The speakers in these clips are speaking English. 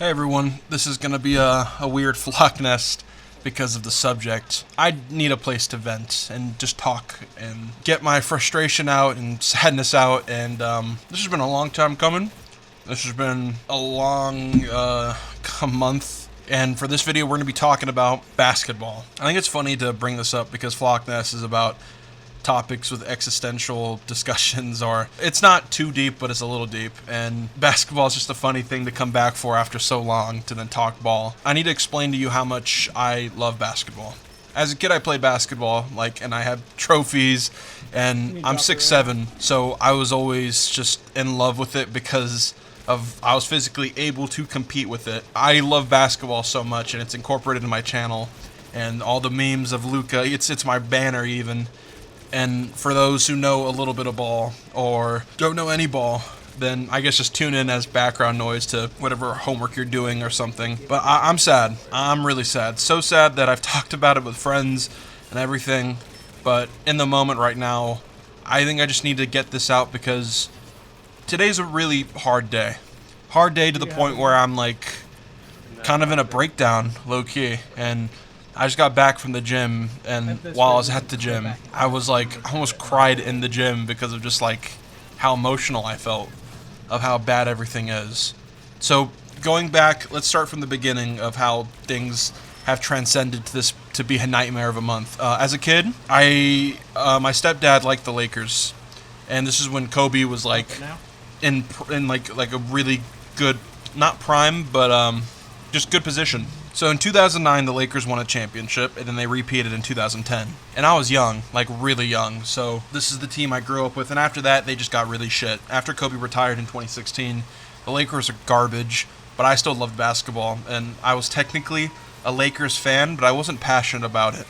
Hey everyone, this is gonna be a weird flock nest because of the subject. I need a place to vent and just talk and get my frustration out and sadness out, and this has been a long time coming. This has been a long month, and for this video we're gonna be talking about basketball. I think it's funny to bring this up because flock nest is about topics with existential discussions, or it's not too deep but it's a little deep, and basketball is just a funny thing to come back for after so long to then talk ball. I need to explain to you how much I love basketball. As a kid I played basketball, and I had trophies, and I'm 6'7", so I was always just in love with it because I was physically able to compete with it. I love basketball so much, and it's incorporated in my channel, and all the memes of Luka, it's my banner even. And for those who know a little bit of ball or don't know any ball, then I guess just tune in as background noise to whatever homework you're doing or something. But I'm sad. I'm really sad. So sad that I've talked about it with friends and everything. But in the moment right now, I think I just need to get this out because today's a really hard day. Hard day to the point where I'm kind of in a breakdown, low key. And I just got back from the gym, and while I was at the gym, I was I almost cried in the gym because of just how emotional I felt of how bad everything is. So going back, let's start from the beginning of how things have transcended to this to be a nightmare of a month. As a kid, my stepdad liked the Lakers, and this is when Kobe was in a really good, not prime, but just good position. So in 2009, the Lakers won a championship, and then they repeated in 2010. And I was young, really young, so this is the team I grew up with, and after that, they just got really shit. After Kobe retired in 2016, the Lakers are garbage, but I still loved basketball, and I was technically a Lakers fan, but I wasn't passionate about it,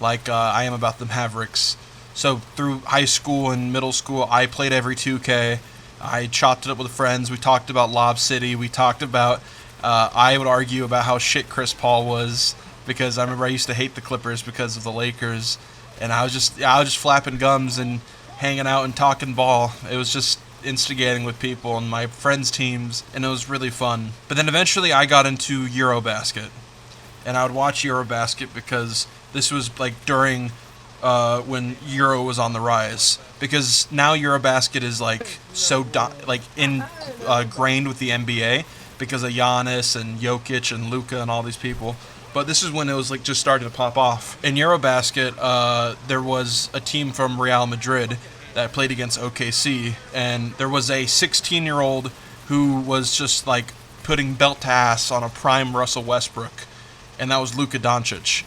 I am about the Mavericks. So through high school and middle school, I played every 2K. I chopped it up with friends. We talked about Lob City. We talked about I would argue about how shit Chris Paul was, because I remember I used to hate the Clippers because of the Lakers, and I was just flapping gums and hanging out and talking ball. It was just instigating with people and my friends' teams, and it was really fun. But then eventually I got into Eurobasket, and I would watch Eurobasket because this was during when Euro was on the rise, because now Eurobasket is ingrained with the NBA. Because of Giannis and Jokic and Luka and all these people. But this is when it was just starting to pop off. In Eurobasket, there was a team from Real Madrid that played against OKC, and there was a 16-year-old who was just putting belt to ass on a prime Russell Westbrook, and that was Luka Doncic.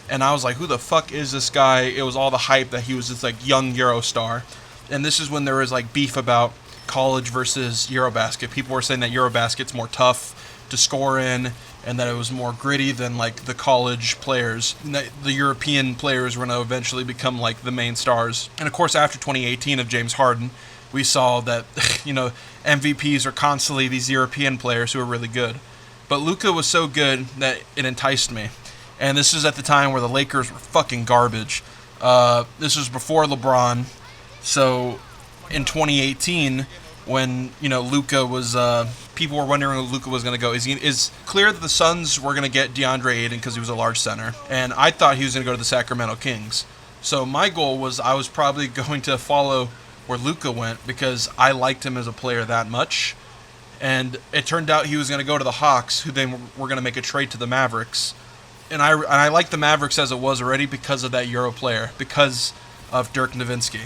And I was like, who the fuck is this guy? It was all the hype that he was this young Euro star. And this is when there was beef about college versus Eurobasket. People were saying that Eurobasket's more tough to score in, and that it was more gritty than the college players. And that the European players were going to eventually become the main stars. And of course, after 2018 of James Harden, we saw that MVPs are constantly these European players who are really good. But Luka was so good that it enticed me. And this is at the time where the Lakers were fucking garbage. This was before LeBron. So in 2018, when Luka was, people were wondering where Luka was going to go. Is clear that the Suns were going to get DeAndre Ayton because he was a large center, and I thought he was going to go to the Sacramento Kings. So my goal was I was probably going to follow where Luka went because I liked him as a player that much, and it turned out he was going to go to the Hawks, who then were going to make a trade to the Mavericks, and I liked the Mavericks as it was already because of that Euro player, because of Dirk Nowitzki,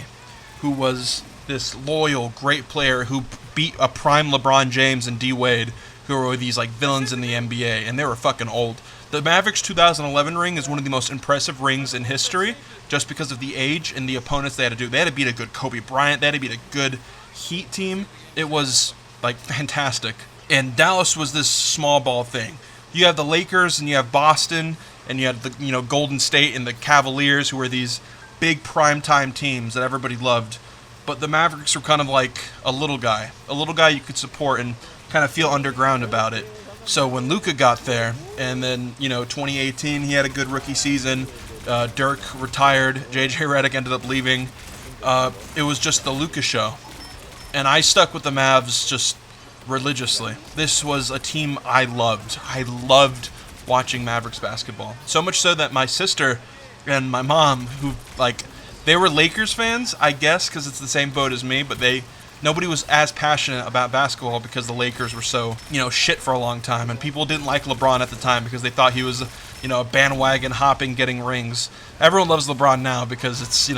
who was this loyal, great player who beat a prime LeBron James and D. Wade, who were these villains in the NBA, and they were fucking old. The Mavericks 2011 ring is one of the most impressive rings in history, just because of the age and the opponents they had to do. They had to beat a good Kobe Bryant. They had to beat a good Heat team. It was fantastic. And Dallas was this small ball thing. You have the Lakers, and you have Boston, and you have the Golden State and the Cavaliers, who were these big primetime teams that everybody loved. But the Mavericks were kind of a little guy you could support and kind of feel underground about it. So when Luka got there, and then 2018 he had a good rookie season. Dirk retired. JJ Redick ended up leaving. It was just the Luka show, and I stuck with the Mavs just religiously. This was a team I loved. I loved watching Mavericks basketball. So much so that my sister and my mom, who, like, they were Lakers fans, I guess, because it's the same boat as me, but nobody was as passionate about basketball because the Lakers were so, shit for a long time, and people didn't like LeBron at the time because they thought he was, a bandwagon hopping, getting rings. Everyone loves LeBron now because it's,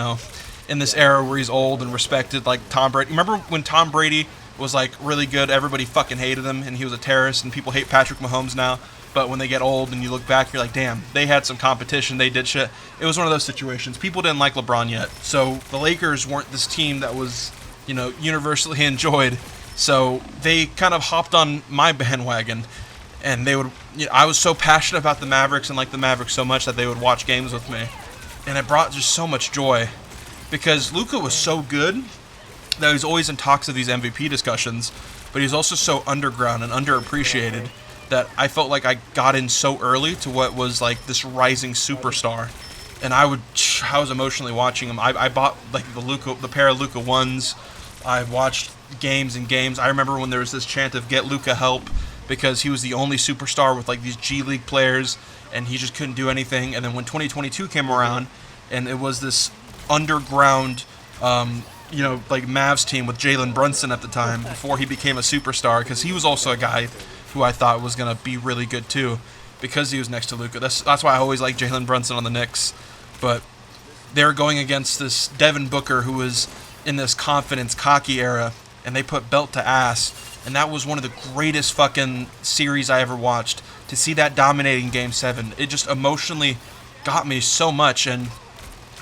in this era where he's old and respected, like Tom Brady. Remember when Tom Brady was, like, really good? Everybody fucking hated him, and he was a terrorist, and people hate Patrick Mahomes now. But when they get old and you look back, you're like, damn, they had some competition, they did shit. It was one of those situations. People didn't like LeBron yet. So the Lakers weren't this team that was, universally enjoyed. So they kind of hopped on my bandwagon. And they would, I was so passionate about the Mavericks and liked the Mavericks so much that they would watch games with me. And it brought just so much joy. Because Luka was so good that he was always in talks of these MVP discussions. But he was also so underground and underappreciated that I felt like I got in so early to what was like this rising superstar, and I was emotionally watching him. I bought like the pair of Luka ones. I watched games and games. I remember when there was this chant of "Get Luka help" because he was the only superstar with like these G League players, and he just couldn't do anything. And then when 2022 came around, and it was this underground, like Mavs team with Jalen Brunson at the time before he became a superstar, because he was also a guy who I thought was going to be really good too, because he was next to Luka. That's why I always liked Jalen Brunson on the Knicks. But they were going against this Devin Booker who was in this confidence, cocky era, and they put belt to ass. And that was one of the greatest fucking series I ever watched. To see that dominating Game 7, it just emotionally got me so much. And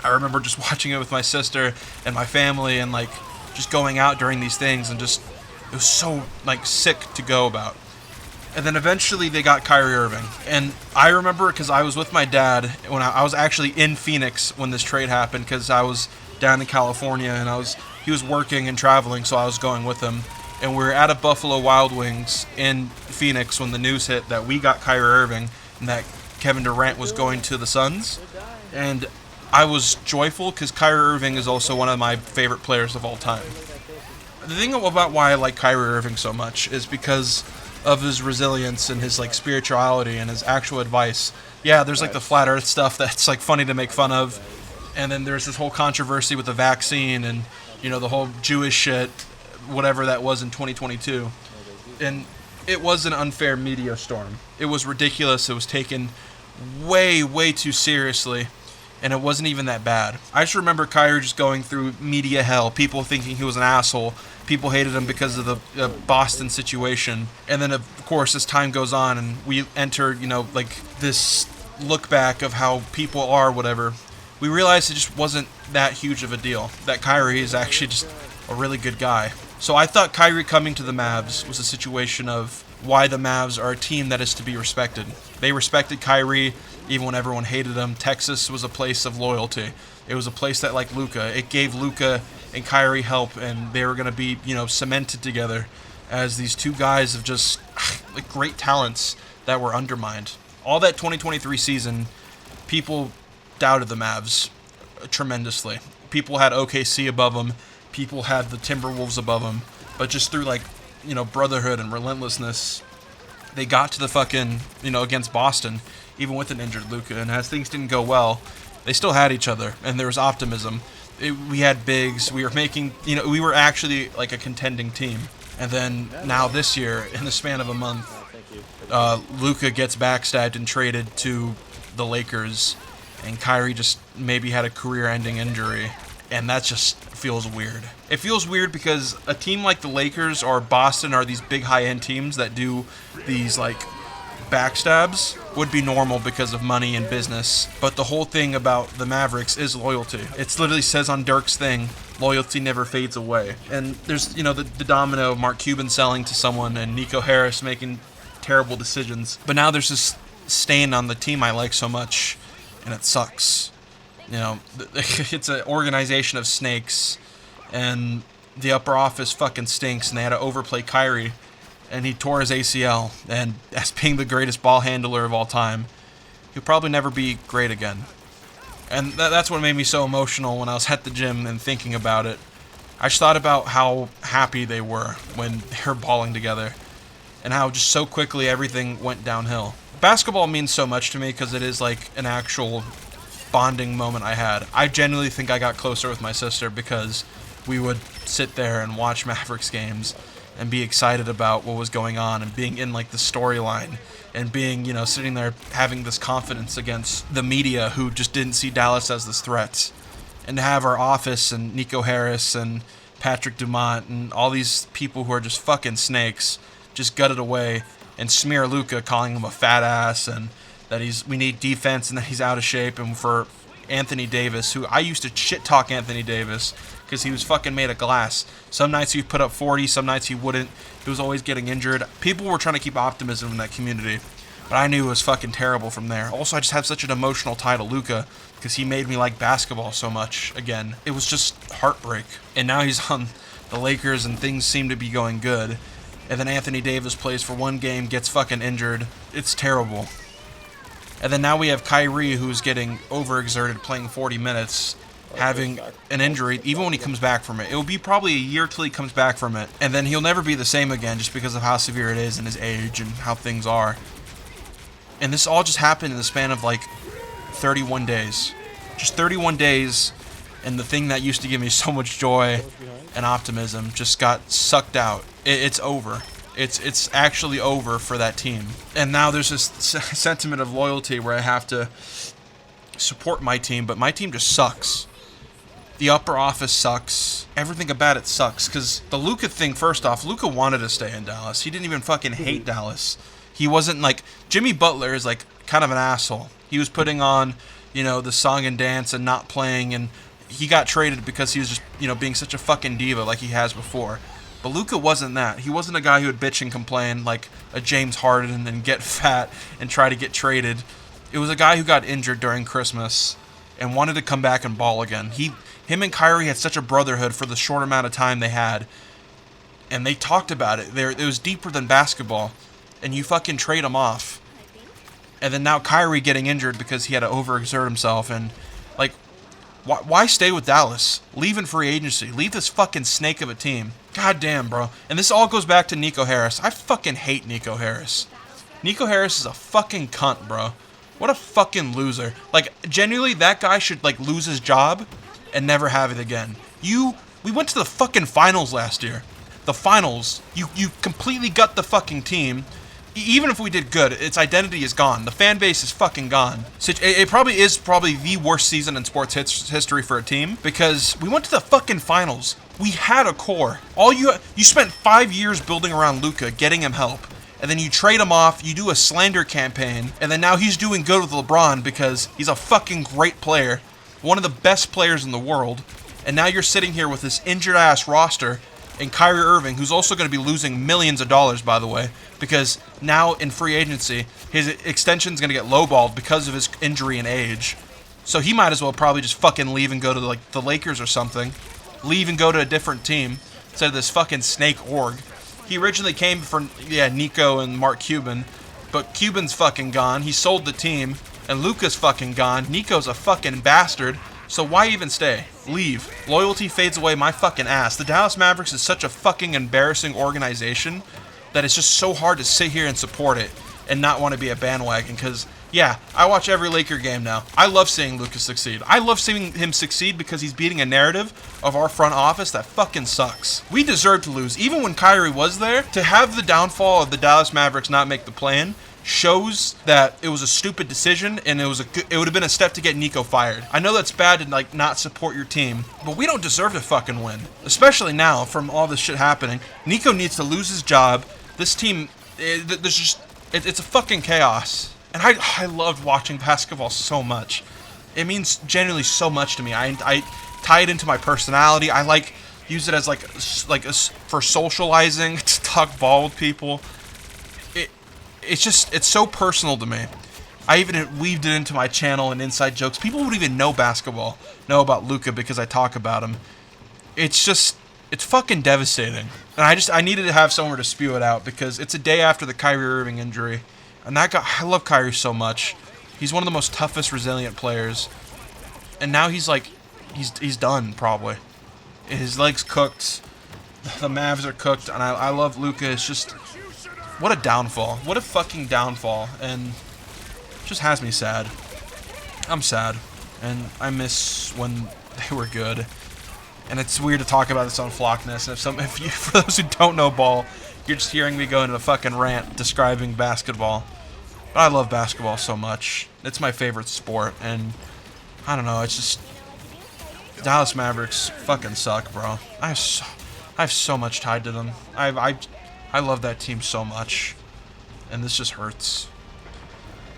I remember just watching it with my sister and my family and like just going out during these things, and just, it was so like sick to go about. And then eventually they got Kyrie Irving. And I remember because I was with my dad when I was actually in Phoenix when this trade happened, because I was down in California and he was working and traveling, so I was going with him. And we were at a Buffalo Wild Wings in Phoenix when the news hit that we got Kyrie Irving and that Kevin Durant was going to the Suns. And I was joyful because Kyrie Irving is also one of my favorite players of all time. The thing about why I like Kyrie Irving so much is because of his resilience and his like spirituality and his actual advice. Yeah, there's like the flat earth stuff that's like funny to make fun of, and then there's this whole controversy with the vaccine and the whole Jewish shit, whatever that was in 2022. And it was an unfair media storm. It was ridiculous. It was taken way too seriously, and it wasn't even that bad. I just remember Kyrie just going through media hell, people thinking he was an asshole. People hated him because of the Boston situation. And then, of course, as time goes on and we enter, like this look back of how people are, whatever, we realized it just wasn't that huge of a deal. That Kyrie is actually just a really good guy. So I thought Kyrie coming to the Mavs was a situation of why the Mavs are a team that is to be respected. They respected Kyrie even when everyone hated him. Texas was a place of loyalty. It was a place that liked Luka. It gave Luka and Kyrie help, and they were going to be, cemented together as these two guys of just like great talents that were undermined. All that 2023 season, people doubted the Mavs tremendously. People had OKC above them. People had the Timberwolves above them. But just through like, brotherhood and relentlessness, they got to the fucking, against Boston, even with an injured Luka. And as things didn't go well, they still had each other, and there was optimism. We had bigs. We were making, we were actually like a contending team. And then now this year, in the span of a month, Luka gets backstabbed and traded to the Lakers, and Kyrie just maybe had a career-ending injury, and that just feels weird. It feels weird because a team like the Lakers or Boston are these big high-end teams that do these like backstabs would be normal because of money and business, but the whole thing about the Mavericks is loyalty. It literally says on Dirk's thing, loyalty never fades away. And there's, the domino of Mark Cuban selling to someone and Nico Harris making terrible decisions. But now there's this stain on the team I like so much, and it sucks. It's an organization of snakes, and the upper office fucking stinks, and they had to overplay Kyrie, and he tore his ACL, and as being the greatest ball handler of all time, he'll probably never be great again. And that's what made me so emotional when I was at the gym and thinking about it. I just thought about how happy they were when they were balling together, and how just so quickly everything went downhill. Basketball means so much to me because it is like an actual bonding moment I had. I genuinely think I got closer with my sister because we would sit there and watch Mavericks games and be excited about what was going on and being in like the storyline and being, sitting there having this confidence against the media who just didn't see Dallas as this threat. And to have our office and Nico Harrison and Patrick Dumont and all these people who are just fucking snakes just gutted away and smear Luka, calling him a fat ass and that we need defense and that he's out of shape. And for Anthony Davis, who I used to shit talk Anthony Davis because he was fucking made of glass. Some nights he'd put up 40, some nights he wouldn't. He was always getting injured. People were trying to keep optimism in that community, but I knew it was fucking terrible from there. Also, I just have such an emotional tie to Luka because he made me like basketball so much again. It was just heartbreak. And now he's on the Lakers and things seem to be going good. And then Anthony Davis plays for one game, gets fucking injured. It's terrible. And then now we have Kyrie, who's getting overexerted, playing 40 minutes, having an injury, even when he comes back from it. It will be probably a year till he comes back from it. And then he'll never be the same again just because of how severe it is and his age and how things are. And this all just happened in the span of like 31 days. Just 31 days, and the thing that used to give me so much joy and optimism just got sucked out. It's over. It's actually over for that team. And now there's this sentiment of loyalty where I have to support my team, but my team just sucks. The upper office sucks. Everything about it sucks. Because the Luka thing, first off, Luka wanted to stay in Dallas. He didn't even fucking hate Dallas. He wasn't like... Jimmy Butler is like kind of an asshole. He was putting on, the song and dance and not playing, and he got traded because he was just, being such a fucking diva like he has before. But Luka wasn't that. He wasn't a guy who would bitch and complain like a James Harden and get fat and try to get traded. It was a guy who got injured during Christmas and wanted to come back and ball again. Him and Kyrie had such a brotherhood for the short amount of time they had, and they talked about it. It was deeper than basketball, and you fucking trade him off. And then now Kyrie getting injured because he had to overexert himself, and like, why stay with Dallas? Leave in free agency. Leave this fucking snake of a team. God damn, bro. And this all goes back to Nico Harris. I fucking hate Nico Harris. Nico Harris is a fucking cunt, bro. What a fucking loser. Like, genuinely, that guy should, like, lose his job and never have it again. We went to the fucking finals last year. The finals. You completely gut the fucking team. Even if we did good, its identity is gone. The fan base is fucking gone. It probably is the worst season in sports history for a team because we went to the fucking finals. We had a core. You spent 5 years building around Luka, getting him help, and then you trade him off, you do a slander campaign, and then now he's doing good with LeBron because he's a fucking great player, one of the best players in the world, and now you're sitting here with this injured-ass roster and Kyrie Irving, who's also going to be losing millions of dollars, by the way, because now in free agency, his extension's going to get lowballed because of his injury and age. So he might as well probably just fucking leave and go to like the Lakers or something. Leave and go to a different team instead of this fucking snake org. He originally came for, Nico and Mark Cuban, but Cuban's fucking gone. He sold the team, and Luka's fucking gone. Nico's a fucking bastard. So why even stay? Leave. Loyalty fades away my fucking ass. The Dallas Mavericks is such a fucking embarrassing organization that it's just so hard to sit here and support it and not want to be a bandwagon because, I watch every Laker game now. I love seeing Luka succeed. I love seeing him succeed because he's beating a narrative of our front office that fucking sucks. We deserve to lose. Even when Kyrie was there, to have the downfall of the Dallas Mavericks not make the play-in shows that it was a stupid decision and it would have been a step to get Nico fired. I know that's bad to like not support your team, but we don't deserve to fucking win. Especially now from all this shit happening. Nico needs to lose his job. This team, it's a fucking chaos. And I loved watching basketball so much. It means genuinely so much to me. I tie it into my personality. I use it as for socializing, to talk ball with people. It's so personal to me. I even weaved it into my channel and inside jokes. People who don't even know basketball know about Luka because I talk about him. It's fucking devastating. And I needed to have somewhere to spew it out because it's a day after the Kyrie Irving injury. And that guy, I love Kyrie so much. He's one of the most toughest, resilient players. And now he's done, probably. His legs cooked. The Mavs are cooked, and I love Luka. It's just, what a downfall. What a fucking downfall. And it just has me sad. I'm sad. And I miss when they were good. And it's weird to talk about this on Flockness. And if you, for those who don't know ball, you're just hearing me go into a fucking rant describing basketball. But I love basketball so much. It's my favorite sport. And I don't know, it's just, Dallas Mavericks fucking suck, bro. I have so much tied to them. I love that team so much, and this just hurts.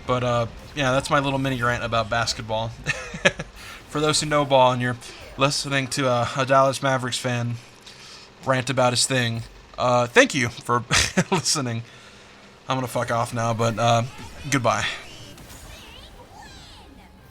But yeah, that's my little mini rant about basketball. For those who know ball and you're listening to a Dallas Mavericks fan rant about his thing, thank you for listening. I'm gonna fuck off now, but goodbye.